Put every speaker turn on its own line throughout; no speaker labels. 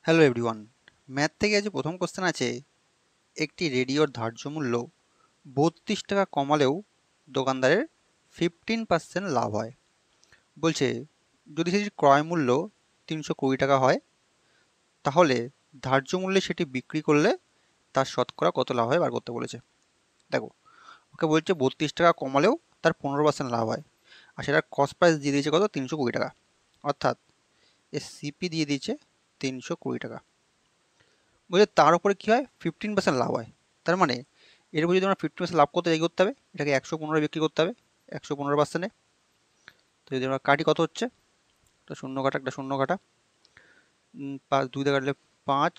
Hello everyone, math থেকে আজ প্রথম কোশ্চেন আছে। একটি রেডিওর ধার্য মূল্য 32 টাকা কমালেও দোকানদারের 15% লাভ হয়। বলছে যদি সেটির ক্রয় মূল্য 320 টাকা হয়, তাহলে ধার্য মূল্যে সেটি বিক্রি করলে তার শতকরা কত লাভ হয় বার করতে বলেছে। দেখো, ওকে বলছে 32 টাকা কমালেও তার 15% লাভ হয়, আর সেটার কস্ট প্রাইস দিয়ে দিয়েছে কত, 320 টাকা। অর্থাৎ এর সিপি দিয়ে দিয়েছে 320 টাকা। বলছে তার উপরে কি হয়, 15% লাভ হয়। তার মানে এর উপর যদি আমরা 15% লাভ করতে যাই, করতে হবে এটাকে 115 বিক্রি করতে হবে 115%। তো যদি আমরা কাটি, কত হচ্ছে, একটা শূন্য কাটা, একটা শূন্য কাটা, 5 2 দিয়ে কাটলে 5,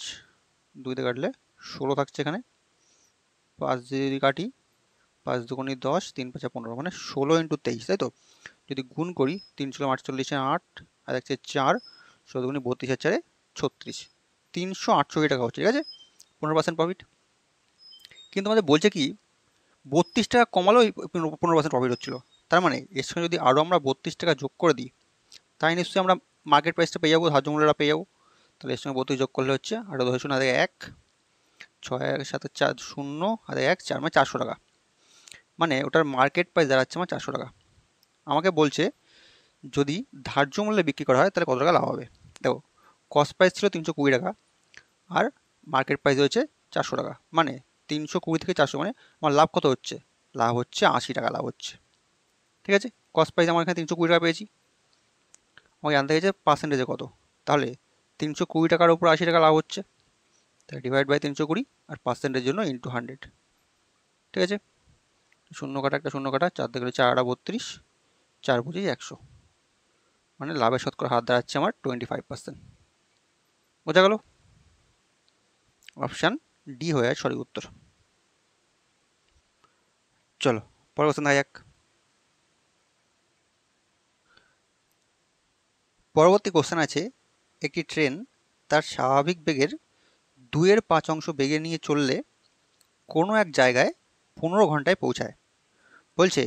2 দিয়ে কাটলে 16 থাকছে এখানে। 5 দিয়ে যদি কাটি, 5 দুগুণে 10, 3 5 15, মানে 16 × 23, তাই তো। যদি গুণ করি, 3 × 48 8, আর হচ্ছে 4, 16 দুগুণে 32 আর 4 36, 368 টাকা হচ্ছে, ঠিক আছে, 15% প্রফিট। কিন্তু আমাদের বলছে কি 32 টাকা কমালেও 15% প্রফিট হচ্ছিল। তার মানে এর সঙ্গে যদি আরও আমরা 32 টাকা যোগ করে দিই, তাই নিশ্চয়ই আমরা মার্কেট প্রাইসটা পেয়ে যাবো, ধার্য মূল্যটা পেয়ে যাবো। তাহলে এর সঙ্গে 32 যোগ করলে হচ্ছে 8 10 শূন্য 1, 6 1 7 4 0 আর 1 4, মানে 400 টাকা। মানে ওটার মার্কেট প্রাইস দাঁড়াচ্ছে আমার 400 টাকা। আমাকে বলছে যদি ধার্য মূল্যে বিক্রি করা হয় তাহলে কত টাকা লাভ হবে। দেখো, কস্ট প্রাইস ছিল 320 টাকা, আর মার্কেট প্রাইস হয়েছে 400 টাকা, মানে 320 থেকে 400, মানে আমার লাভ কত হচ্ছে, লাভ হচ্ছে 80 টাকা লাভ হচ্ছে। ঠিক আছে, কস্ট প্রাইস আমার এখানে 320 টাকা পেয়েছি, আমাকে জানতে গেছে পার্সেন্টেজে কত। তাহলে 320 টাকার উপর 80 টাকা লাভ হচ্ছে, তাহলে ডিভাইড বাই 320, আর পার্সেন্টের জন্য ইন্টু 100। ঠিক আছে, শূন্য কাটা, একটা শূন্য কাটা, 4 দিয়ে 4 8 32, 4 25 100, মানে লাভের শতকরা হার দাঁড়াচ্ছে আমার 25%। বোঝা গেল? অপশান ডি হয়ে যায় সঠিক উত্তর। চলো পরের কোশ্চেন দেখা যাক। পরবর্তী কোশ্চেন আছে, একটি ট্রেন তার স্বাভাবিক বেগের 2/5 বেগে নিয়ে চললে কোনো এক জায়গায় 15 ঘন্টায় পৌঁছায়। বলছে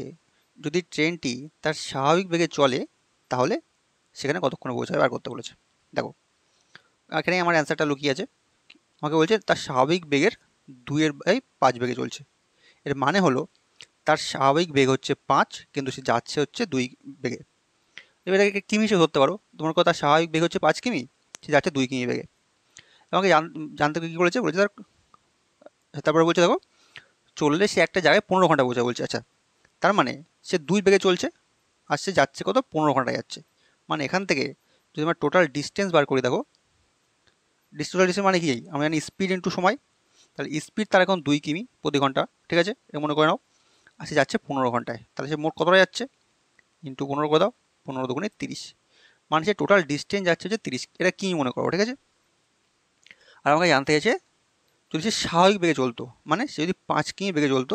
যদি ট্রেনটি তার স্বাভাবিক বেগে চলে, তাহলে সেখানে কতক্ষণে পৌঁছাবে বার করতে বলেছে। দেখো, এখানে আমার অ্যান্সারটা লুকিয়ে আছে। আমাকে বলছে তার স্বাভাবিক বেগের 2/5 বেগে চলছে। এর মানে হলো তার স্বাভাবিক বেগ হচ্ছে 5, কিন্তু সে যাচ্ছে হচ্ছে 2 বেগে। এবার এটাকে কিমি হিসেবে ধরতে পারো। তোমার কথা, তার স্বাভাবিক বেগ হচ্ছে 5 কিমি, সে যাচ্ছে 2 কিমি বেগে। আমাকে জানতে কী বলেছে, বলেছে তার, তারপরে বলছে দেখো, চললে সে একটা জায়গায় 15 ঘন্টা পৌঁছায় বলছে। আচ্ছা, তার মানে সে 2 বেগে চলছে, আর সে যাচ্ছে কত, 15 ঘন্টায় যাচ্ছে। মানে এখান থেকে যদি আমরা টোটাল ডিস্টেন্স বার করি, দেখো টোটাল ডিস্টেন্স মানে কি, আমরা জানি স্পিড ইন্টু সময়। তাহলে স্পিড তার এখন 2 কিমি প্রতি ঘন্টা, ঠিক আছে, এ মনে করে নাও। আর সে যাচ্ছে 15 ঘন্টায়, তাহলে সে মোট কতটা যাচ্ছে, ইন্টু 15 করে দাও, 15 দুগুণে 30, মানে সে টোটাল ডিস্টেন্স যাচ্ছে হচ্ছে 30। এটা কি মনে করো, ঠিক আছে। আর আমাকে জানতে চাইছে যদি সে স্বাভাবিক বেগে চলতো, মানে সে যদি 5 কিমি বেগে চলতো,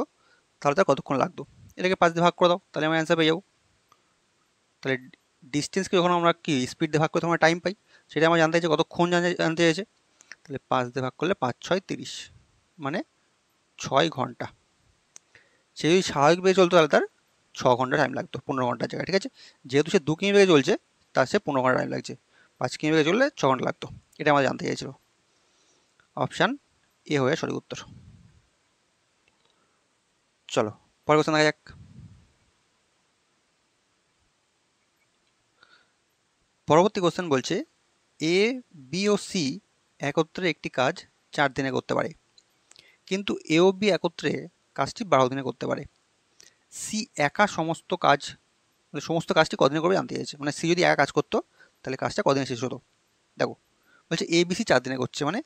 তাহলে তার কতক্ষণ লাগতো। এটাকে 5 দিয়ে ভাগ করে দাও, তাহলে আমরা অ্যান্সার পেয়ে যাবো। তাহলে ডিস্টেন্সকে যখন আমরা কি স্পিড দিয়ে ভাগ করে আমরা টাইম পাই, সেটা আমরা জানতে চাইছে কতক্ষণ জানতে চাইছে। তাহলে 5 দিয়ে ভাগ করলে 5 6 30, মানে 6 ঘন্টা। সে যদি স্বাভাবিক বেগে চলতো তাহলে তার 6 ঘন্টা টাইম লাগতো 15 ঘন্টার জায়গায়, ঠিক আছে। যেহেতু সে 2 কিমি বেগে চলছে, তার সে 15 ঘন্টা টাইম লাগছে। 5 কিমি বেগে চললে 6 ঘন্টা লাগতো। এটা আমরা জানতে চাইছিল। অপশান এ হয়ে সঠিক উত্তর। চলো পরের কোশ্চেন দেখা যাক। পরবর্তী কোশ্চেন বলছে এ, বি ও সি একত্রে একটি কাজ 4 দিনে করতে পারে, কিন্তু এ ও বি একত্রে কাজটি 12 দিনে করতে পারে। সি একা সমস্ত কাজ, মানে সমস্ত কাজটি কদিনে করবে জানতে চাইছে। মানে সি যদি একা কাজ করতো, তাহলে কাজটা কদিনে শেষ হতো। দেখো, বলছে এ বি সি 4 দিনে করছে, মানে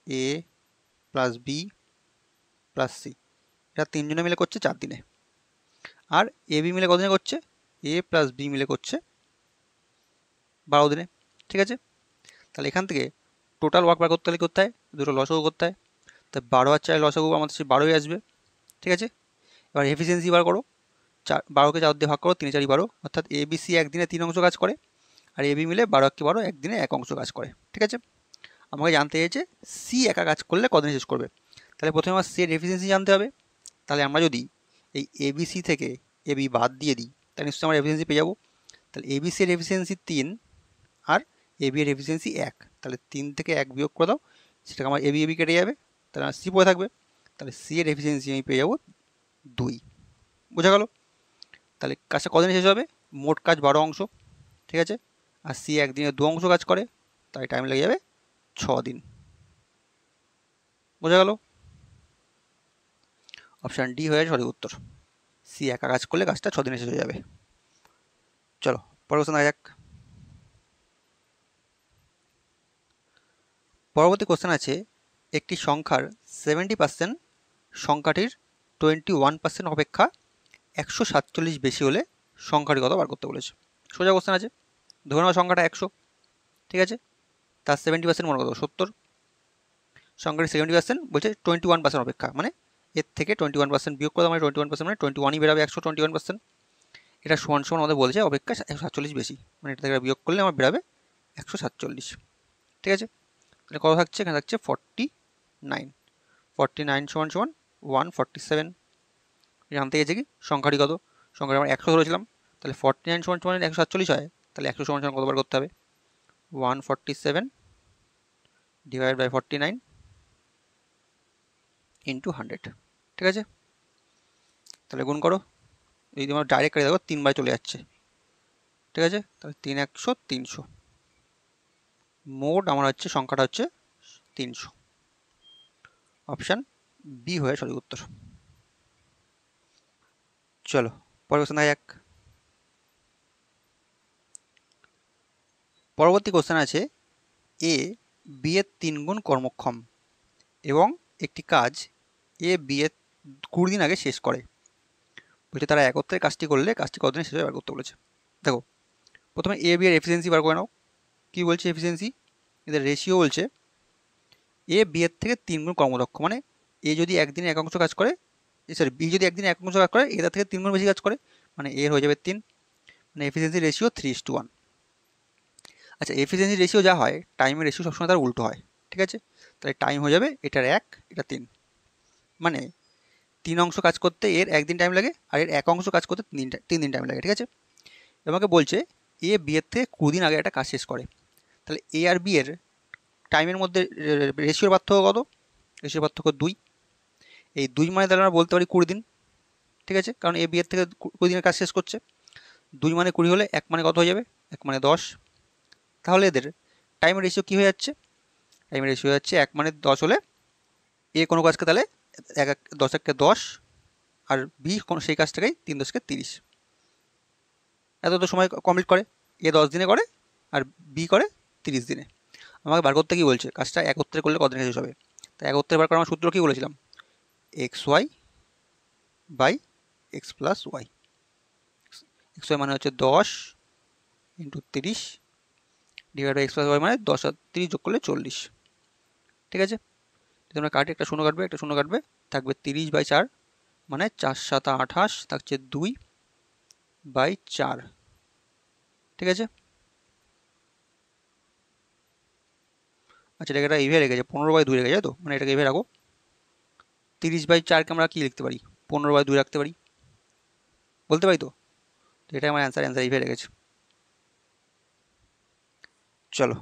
এ প্লাস বি প্লাস সি, এটা 3 জনে মিলে করছে 4 দিনে। আর এ বি মিলে কদিনে করছে, এ প্লাস বি মিলে করছে 12 দিনে, ঠিক আছে। তাহলে এখান থেকে টোটাল ওয়ার্ক বার করতে হলে করতে হয়, দুটো লসাগু করতে হয়। তাই 12 আর 4 লসাগু আমাদের সেই 12ই আসবে, ঠিক আছে। এবার এফিসিয়েন্সি বার করো, 12কে 4 দিয়ে ভাগ করো, 3 4 12, অর্থাৎ এ বি সি একদিনে 3 অংশ কাজ করে, আর এ বি মিলে 12 × 12 একদিনে 1 অংশ কাজ করে, ঠিক আছে। আমাকে জানতে চাইছে সি একা কাজ করলে কদিনে শেষ করবে। তাহলে প্রথমে আমার সি এর এফিসিয়েন্সি জানতে হবে। তাহলে আমরা যদি এই এ বি সি থেকে এ বি বাদ দিয়ে দিই, তাহলে নিশ্চয়ই আমরা এফিসিয়েন্সি পেয়ে যাবো। তাহলে এ বি সি এর এফিসিয়েন্সি 3, আর এ বি এর এফিসিয়েন্সি 1, তাহলে 3 থেকে 1 বিয়োগ করে দাও, সেটাকে আমার এবি এবি কেটে যাবে, তাহলে আমার সি পড়ে থাকবে, তাহলে সি এর এফিসিয়েন্সি আমি পেয়ে যাবো 2। বোঝা গেল? তাহলে কাজটা কদিনে শেষ হবে? মোট কাজ 12 অংশ, ঠিক আছে, আর সি একদিনে 2 অংশ কাজ করে, তাই টাইম লেগে যাবে 6 দিন। বোঝা গেল? অপশান ডি হয়ে সঠিক উত্তর। সি একা কাজ করলে কাজটা 6 দিনে শেষ হয়ে যাবে। চলো পরের কোশ্চেন দেখা যাক। পরবর্তী কোশ্চেন আছে, একটি সংখ্যার 70% সংখ্যাটির 21% অপেক্ষা 147 বেশি হলে সংখ্যাটি কত বার করতে বলেছে। সোজা কোশ্চেন আছে, ধরে নেওয়া সংখ্যাটা 100, ঠিক আছে, তার 70% মনে কত 70, সংখ্যাটির 70% বলছে 21% অপেক্ষা, মানে এর থেকে 21% বিয়োগ করে মানে 21% মানে 21ই বেরোবে 121%। এটা সমান সমান আমাদের বলছে অপেক্ষা 147 বেশি, মানে এটা থেকে বিয়োগ করলে আমার বেরোবে 147, ঠিক আছে। তাহলে কত থাকছে? এখানে থাকছে 49, 49 সমান সমান 147। এখান থেকে যে কি সংখ্যাটি কত, সংখ্যাটি আমরা 100 ধরেছিলাম, তাহলে 49 সমান সমান 147 হয়, তাহলে 100 সমান সমান কতবার করতে হবে? 147 ডিভাইড বাই 49 ইন্টু 100, ঠিক আছে। তাহলে গুণ করো, যদি তোমরা ডাইরেক্ট করে দেখো 3 বাই চলে যাচ্ছে, ঠিক আছে, তাহলে 3 100 300, মোট আমার হচ্ছে সংখ্যাটা হচ্ছে 300। অপশান বি হয়ে সঠিক উত্তর। চলো পরের কোশ্চেন দেখা যাক। পরবর্তী কোশ্চেন আছে, এ বি এর 3 গুণ কর্মক্ষম এবং একটি কাজ এ বি এর 20 দিন আগে শেষ করে। বলছে তারা একত্রে কাজটি করলে কাজটি কতদিনে শেষ হবে বার করতে বলেছে। দেখো প্রথমে এ বি এর এফিসিয়েন্সি বার করে নাও। কি বলছে এফিসিয়েন্সি? এদের রেশিও বলছে এ বি এর থেকে 3 গুণ কর্মদক্ষ, মানে এ যদি একদিনে 1 অংশ কাজ করে, সরি বি যদি একদিনে 1 অংশ কাজ করে, এ তার থেকে 3 গুণ বেশি কাজ করে, মানে এর হয়ে যাবে 3, মানে এফিসিয়েন্সি রেশিও 3:1। আচ্ছা এফিসিয়েন্সি রেশিও যা হয় টাইমের রেশিও সবসময় তার উল্টো হয়, ঠিক আছে, তাহলে টাইম হয়ে যাবে এটার 1 এটা 3, মানে 3 অংশ কাজ করতে এর 1 দিন টাইম লাগে, আর এর 1 অংশ কাজ করতে 3 দিন টাইম লাগে, ঠিক আছে। আমাকে বলছে এ বি এর থেকে 20 দিন আগে একটা কাজ শেষ করে, তাহলে এ আর বি এর টাইমের মধ্যে রেশিওর পার্থক্য কত? রেশিওর পার্থক্য 2, এই 2 মানে তাহলে আমরা বলতে পারি 20 দিন, ঠিক আছে, কারণ এ বি এর থেকে 20 দিনের কাজ শেষ করছে। 2 মানে 20 হলে 1 মানে কত হয়ে যাবে? 1 মানে 10, তাহলে এদের টাইমের রেশিও কী হয়ে যাচ্ছে? টাইমের রেশিও হয়ে যাচ্ছে 1 মানে 10 হলে এ কোনো কাজকে তাহলে 10 1 10, আর বি সেই কাজটাকেই 3 10 30, এত তো সময় কমপ্লিট করে। এ 10 দিনে করে আর বি করে 30 দিনে। আমাকে বার করতে কি বলছে? কাজটা একত্রে করলে কতদিনে শেষ হবে? তাই একত্রে বার করার আমার সূত্র কি বলেছিলাম? X Y by X plus Y. X Y মানে হচ্ছে 10 into 30 divide by X plus Y, মানে 10 আর 30 যোগ করলে 40, ঠিক আছে। যদি আমরা কাটি, একটা শূন্য কাটবে, একটা শূন্য কাটবে, থাকবে 30/4, মানে 4 7 28, থাকছে 2/4, ঠিক আছে। আচ্ছা এটাকে এটা এইভাবে রেখেছে 15/2 রেখেছে, তো মানে এটাকে এইভাবে রাখো। 30/4কে আমরা কি লিখতে পারি? 15/2 রাখতে পারি, বলতে পারি তো। এটাই আমার অ্যান্সার এইভাবে রেখেছে। চলো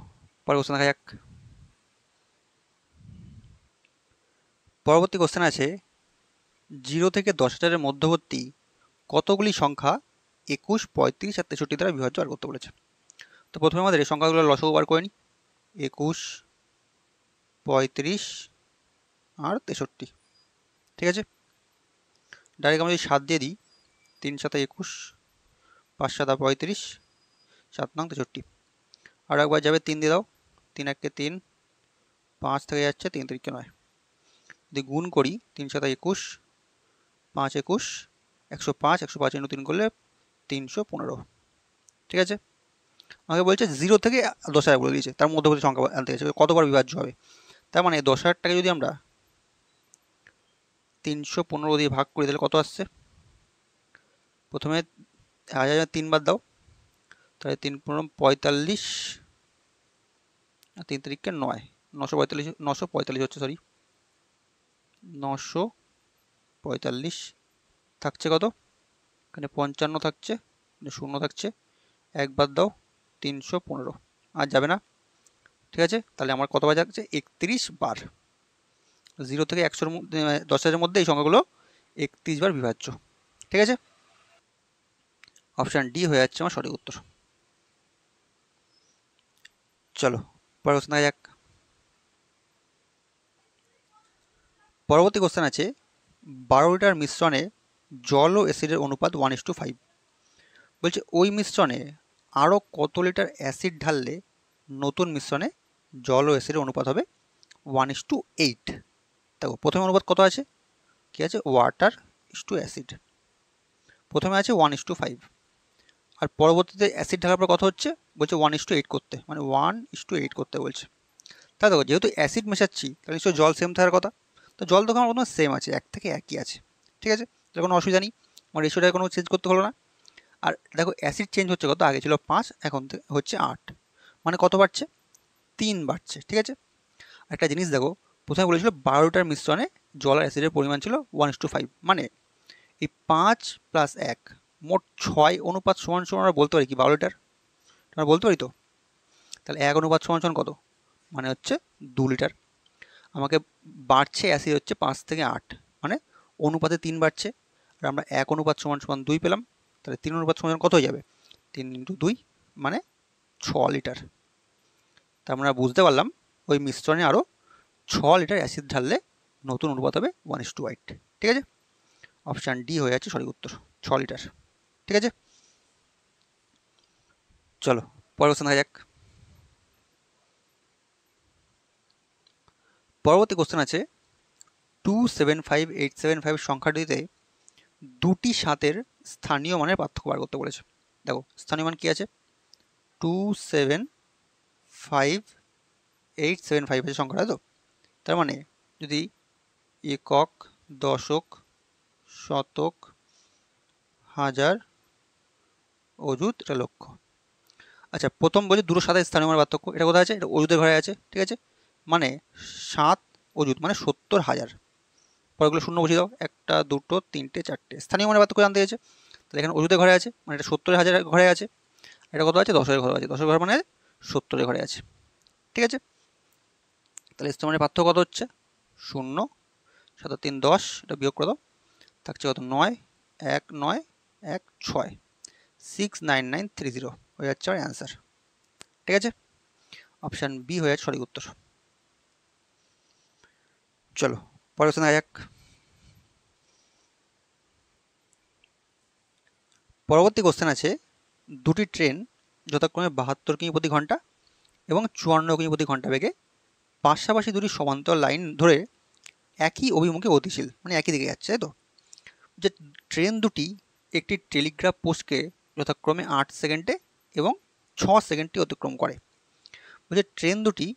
পরের কোশ্চেন দেখা যাক। পরবর্তী কোশ্চেন আছে, 0 থেকে 10,000-এর মধ্যবর্তী কতগুলি সংখ্যা 21, 35 আর 63 দ্বারা বিভাজ্য বার করতে বলেছে। তো প্রথমে আমাদের এই সংখ্যাগুলো লসাগু বার করে নিই। 21, 35 আর 63, ঠিক আছে। ডাইরেক্ট আমরা যদি 7 দিয়ে দিই, 3 7 21, 5 7 35, 7 নং 63, আর একবার যাবে 3 দিয়ে দাও, 3 1 3, 5 থেকে যাচ্ছে, 3 3 9। যদি গুণ করি 3 7 21, 5 21, 105, 105 ইন্টু 3 করলে 315, ঠিক আছে। আমাকে বলছে 0 থেকে 10,000 বলে দিয়েছে, তার মধ্যবর্তী সংখ্যা আনতে গেছে, কতবার বিভাজ্য হবে। তার মানে 10,000টাকে যদি আমরা 315 দিয়ে ভাগ করি তাহলে কত আসছে? প্রথমে 1000 3 বার দাও, তাহলে 3 15 45 আর 3 3 9, 945 হচ্ছে, সরি 945 থাকছে কত? এখানে 55 থাকছে, শূন্য থাকছে, একবার দাও 315, আর যাবে না, ঠিক আছে, তাহলে আমার কত বার যাচ্ছে 31 বার। 0 থেকে 100-র মধ্যে 10,000-এর মধ্যে এই সংখ্যাগুলো 31 বার বিভাজ্য। ঠিক আছে, অপশান ডি হয়ে যাচ্ছে আমার সঠিক উত্তর। চলো পরের কোশ্চেন দেখা যাক। পরবর্তী কোশ্চেন আছে 12 লিটার মিশ্রণে জল ও অ্যাসিডের অনুপাত 1:5। বলছে ওই মিশ্রণে আরও কত লিটার অ্যাসিড ঢাললে নতুন মিশ্রণে জল ও অ্যাসিডের অনুপাত হবে 1:8। দেখো প্রথমে অনুপাত কত আছে, কি আছে, ওয়াটার ইস টু অ্যাসিড। প্রথমে আছে 1:5, আর পরবর্তীতে অ্যাসিড ঢালার পর কত হচ্ছে, বলছে 1:8 করতে, মানে 1:8 করতে বলছে। তাহলে দেখো যেহেতু অ্যাসিড মেশাচ্ছি তাহলে নিশ্চয়ই জল সেম থাকার কথা। তো জল তো আমার প্রথমে সেম আছে, এক থেকে একই আছে। ঠিক আছে, তাহলে কোনো অসুবিধা নেই, আমার রেশিওটা কোনো চেঞ্জ করতে হলো না। আর দেখো অ্যাসিড চেঞ্জ হচ্ছে কত, আগে ছিল 5, এখন হচ্ছে 8, মানে কত বাড়ছে, 3 বাড়ছে। ঠিক আছে, একটা জিনিস দেখো, প্রথমে বলেছিল 12 লিটার মিশ্রণে জল আর অ্যাসিডের পরিমাণ ছিল 1:5, মানে এই 5 + 1 মোট 6 অনুপাত সমান সমান আমরা বলতে পারি কি 12 লিটার, আমরা বলতে পারি তো। তাহলে 1 অনুপাত সমান সমান কত, মানে হচ্ছে 2 লিটার। আমাকে বাড়ছে অ্যাসিড হচ্ছে 5 থেকে 8, মানে অনুপাতে 3 বাড়ছে, আর আমরা 1 অনুপাত সমান সমান 2 পেলাম। তাহলে 3 অনুপাত সমান কত হয়ে যাবে, 3 × 2 মানে 6 লিটার। তা আমরা বুঝতে পারলাম ওই মিশ্রণে আরও 6 লিটার অ্যাসিড ঢাললে নতুন অনুপাত হবে 1:8। ঠিক আছে, অপশান ডি হয়ে যাচ্ছে সঠিক উত্তর, 6 লিটার। ঠিক আছে, চলো পরের কোশ্চেন দেখা যাক। পরবর্তী কোশ্চেন আছে 275875 সংখ্যাটিতে দুটি 7-এর স্থানীয় মানের পার্থক্য বার করতে বলেছে। দেখো স্থানীয় মান কি আছে, 275875 আছে সংখ্যাটা, তো তার মানে যদি একক, দশক, শতক, হাজার, অযুত, এটা লক্ষ। আচ্ছা প্রথম বলছে দুটো 7-এর স্থানীয় মানের পার্থক্য, এটা কোথায় আছে, এটা অযুতের ঘরে আছে। ঠিক আছে, মানে 7 অযুত মানে 70,000। পরেগুলো শূন্য বসিয়ে দাও, 1, 2, 3, 4। স্থানীয় মানের পার্থক্য জানতে গেছে, তাহলে এখানে অযুতের ঘরে আছে, মানে এটা 70,000 ঘরে আছে। এটা কত আছে, 10-এর ঘরে আছে, 10-এর ঘর মানে 70-এর ঘরে আছে। ঠিক আছে, তাহলে স্থানীয় মানের পার্থক্য কত হচ্ছে, 0, 7 3 10, এটা বিয়োগ করে দাও, থাকছে কত, 9, 1 9 1 6, 69930 হয়ে যাচ্ছে আমার অ্যান্সার। ঠিক আছে, অপশান বি হয়ে যাচ্ছে সঠিক উত্তর। চলো পরের কোশ্চেন দেখা যাক। পরবর্তী কোশ্চেন আছে দুটি ট্রেন যথাক্রমে 72 কিমি প্রতি ঘন্টা এবং 54 কিমি প্রতি ঘন্টা বেগে পাশাপাশি দুটি সমান্তর লাইন ধরে একই অভিমুখে গতিশীল, মানে একই দিকে যাচ্ছে, তাই তো। যে ট্রেন দুটি একটি টেলিগ্রাফ পোস্টকে যথাক্রমে 8 সেকেন্ডে এবং 6 সেকেন্ডে অতিক্রম করে। বলছে ট্রেন দুটি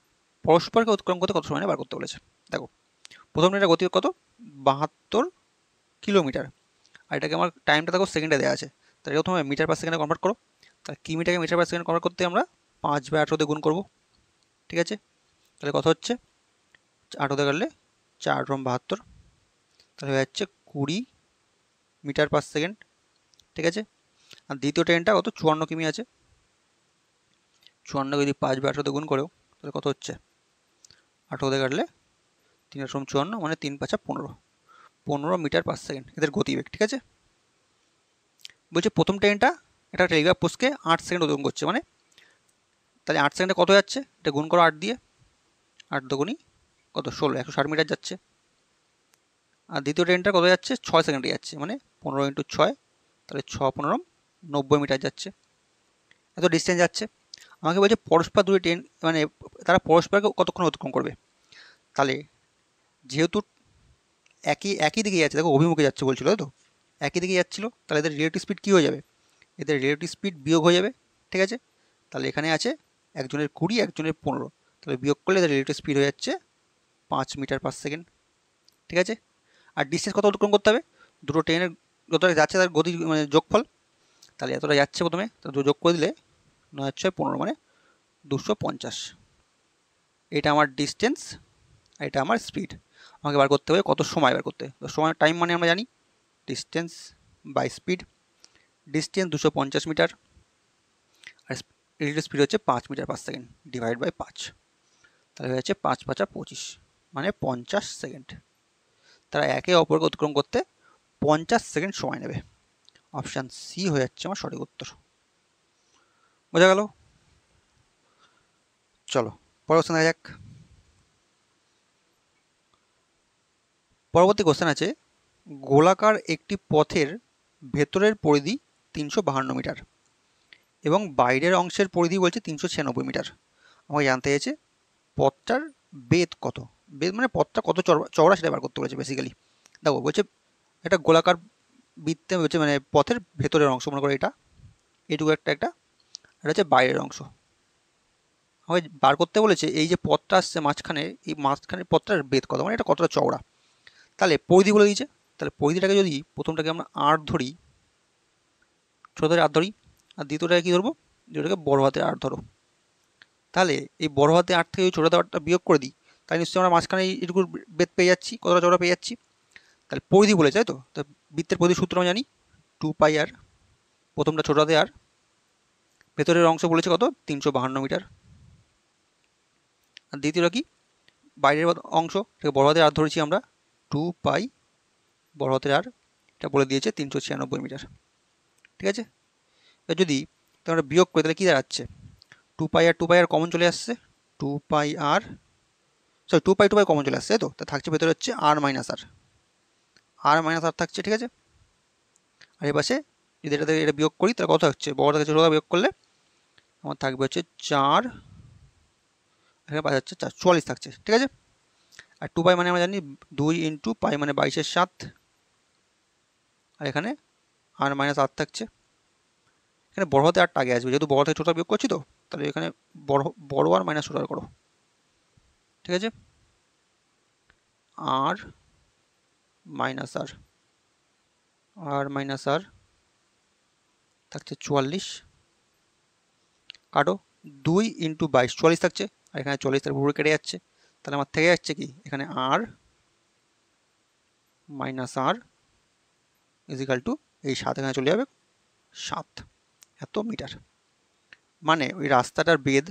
পরস্পরকে অতিক্রম করতে কত সময় বার করতে বলেছে। দেখো প্রথম ট্রেনটার গতি কত, 72 কিলোমিটার, আর এটাকে আমার টাইমটা দেখো সেকেন্ডে দেওয়া আছে, তাহলে প্রথমে মিটার পার সেকেন্ডে কনভার্ট করো। তাহলে কিমিটাকে মিটার পার সেকেন্ড কনভার্ট করতে আমরা 5/18 গুণ করব। ঠিক আছে, তাহলে কত হচ্ছে, 8 করলে 4 × 72, তাহলে হয়ে যাচ্ছে 20 মিটার পার সেকেন্ড। ঠিক আছে, আর দ্বিতীয় ট্রেনটা কত, 54 কিমি আছে, 54 যদি 5/18 গুণ করেও তাহলে কত হচ্ছে, 18 কাটলে 3 × 54 মানে 3 × 5 = 15, 15 মিটার পার সেকেন্ড এদের গতিবেগ। ঠিক আছে, বলছে প্রথম ট্রেনটা এটা টেলিগ্রাফ পোস্টকে 8 সেকেন্ড অতিক্রম করছে, মানে তাহলে 8 সেকেন্ডে কত যাচ্ছে, এটা গুণ করো 8 দিয়ে, 8 দুগুণি কত, 16, 160 মিটার যাচ্ছে। আর দ্বিতীয় ট্রেনটা কত যাচ্ছে, 6 সেকেন্ডে যাচ্ছে, মানে 15 × 6, তাহলে 6 15 90 মিটার যাচ্ছে, এত ডিস্টেন্স যাচ্ছে। আমাকে বলছে পরস্পর দুটি ট্রেন, মানে তারা পরস্পরকে কতক্ষণ অতিক্রম করবে। তাহলে যেহেতু একই দিকে যাচ্ছে, দেখো অভিমুখে যাচ্ছে বলছিল, তো একই দিকে যাচ্ছিল, তাহলে এদের রিলেটিভ স্পিড কী হয়ে যাবে, এদের রিলেটিভ স্পিড বিয়োগ হয়ে যাবে। ঠিক আছে, তাহলে এখানে আছে একজনের 20 একজনের 15, তাহলে বিয়োগ করলে এদের রিলেটিভ স্পিড হয়ে যাচ্ছে 5 মিটার পার সেকেন্ড। ঠিক আছে, আর ডিস্টেন্স কত অতিক্রম করতে হবে, দুটো ট্রেনের যতটা যাচ্ছে তার গতি মানে যোগফল, তাহলে এতটা যাচ্ছে প্রথমে, তাহলে যোগ করে দিলে 9 × 6 = 15 মানে 250। এটা আমার ডিস্টেন্স, এটা আমার স্পিড। আমাকে বার করতে হবে কত সময় বার করতে, তো সময় টাইম মানে আমরা জানি distance by speed. Distance 250 metre, আর রিলেটিভ স্পিড হচ্ছে 5 metre per second, divide by 5। তাহলে হয়ে যাচ্ছে 5 5 25 মানে 50 সেকেন্ড। তারা একে অপরকে অতিক্রম করতে 50 সেকেন্ড সময় নেবে। অপশান সি হয়ে যাচ্ছে আমার সঠিক উত্তর। বোঝা গেল? চলো পরের কোশ্চেন দেখা যাক। পরবর্তী কোশ্চেন আছে, গোলাকার একটি পথের ভেতরের পরিধি 352 মিটার এবং বাইরের অংশের পরিধি বলছে 396 মিটার। আমাকে জানতে চাইছে পথটার বেধ কত। বেধ মানে পথটা কত চওড়া সেটা বার করতে বলেছে বেসিক্যালি। দেখো বলছে একটা গোলাকার বৃত্তে বলছে মানে পথের ভেতরের অংশ, মনে করো এটুকু এটা হচ্ছে বাইরের অংশ। আমাকে বার করতে বলেছে এই যে পথটা আসছে মাঝখানে, এই মাঝখানের পথটার বেধ কত, মানে এটা কতটা চওড়া। তাহলে পরিধি বলে দিয়েছে, তাহলে পরিধিটাকে যদি প্রথমটাকে আমরা আর ধরি, ছোট হাতের আর ধরি, আর দ্বিতীয়টাকে কি ধরবো, দ্বিতীয়টাকে বড় হাতের আর ধরো। তাহলে এই বড় হাতে আর থেকে ছোট হাতে আরটা বিয়োগ করে দিই, তাই নিশ্চয়ই আমরা মাঝখানে এইটুকুর বেধ পেয়ে যাচ্ছি, কতটা চওড়া পেয়ে যাচ্ছি। তাহলে পরিধি বলেছে, তাই তো, বৃত্তের পরিধি সূত্র আমরা জানি 2πr, প্রথমটা ছোট হাতে আর, ভেতরের অংশ বলেছে কত 352 মিটার, আর দ্বিতীয়টা কি বাইরের অংশ, এটাকে বড় হাতের আর ধরেছি আমরা 2π বড় হাতের আর, এটা বলে দিয়েছে 396 মিটার। ঠিক আছে, এবার যদি তোমরা বিয়োগ করে তাহলে কী দাঁড়াচ্ছে, 2π আর কমন চলে আসছে, 2πr সরি 2π কমন চলে আসছে, তো তা থাকছে ভেতরে হচ্ছে আর মাইনাস আর থাকছে। ঠিক আছে, আর এই পাশে যদি এটা বিয়োগ করি তাহলে কত হচ্ছে, বড় থেকে ছোট বিয়োগ করলে আমার থাকবে হচ্ছে 4, এখানে পাওয়া যাচ্ছে 4, 44 থাকছে। ঠিক আছে, আর 2π মানে আমরা জানি 2 × π মানে 22/7, আর এখানে আর মাইনাস আর থাকছে। এখানে বড় হাতে আরটা আগে আসবে, যেহেতু বড় থেকে ছোট বিয়োগ করছি, তো তাহলে এখানে বড় আর মাইনাস ছোট আর করো। ঠিক আছে, আর মাইনাস আর থাকছে 44, কাটো 2 × 22 44 থাকছে, আর এখানে 40 তার পুরো কেটে যাচ্ছে। তাহলে আমার থেকে যাচ্ছে কি এখানে আর মাইনাস আর ইজিক্যাল টু এই 7, এখানে চলে যাবে 7 এত মিটার। মানে ওই রাস্তাটার বেধ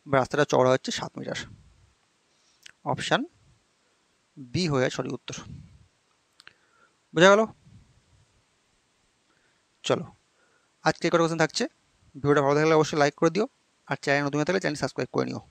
বা রাস্তাটা চওড়া হচ্ছে 7 মিটার। অপশান বি হয়ে সঠিক উত্তর। বোঝা গেল? চলো আজকে কটা কোশ্চেন থাকছে। ভিডিওটা ভালো থাকলে অবশ্যই লাইক করে দিও, আর চ্যানেল নতুন হয়ে থাকলে চ্যানেল সাবস্ক্রাইব করে নিও।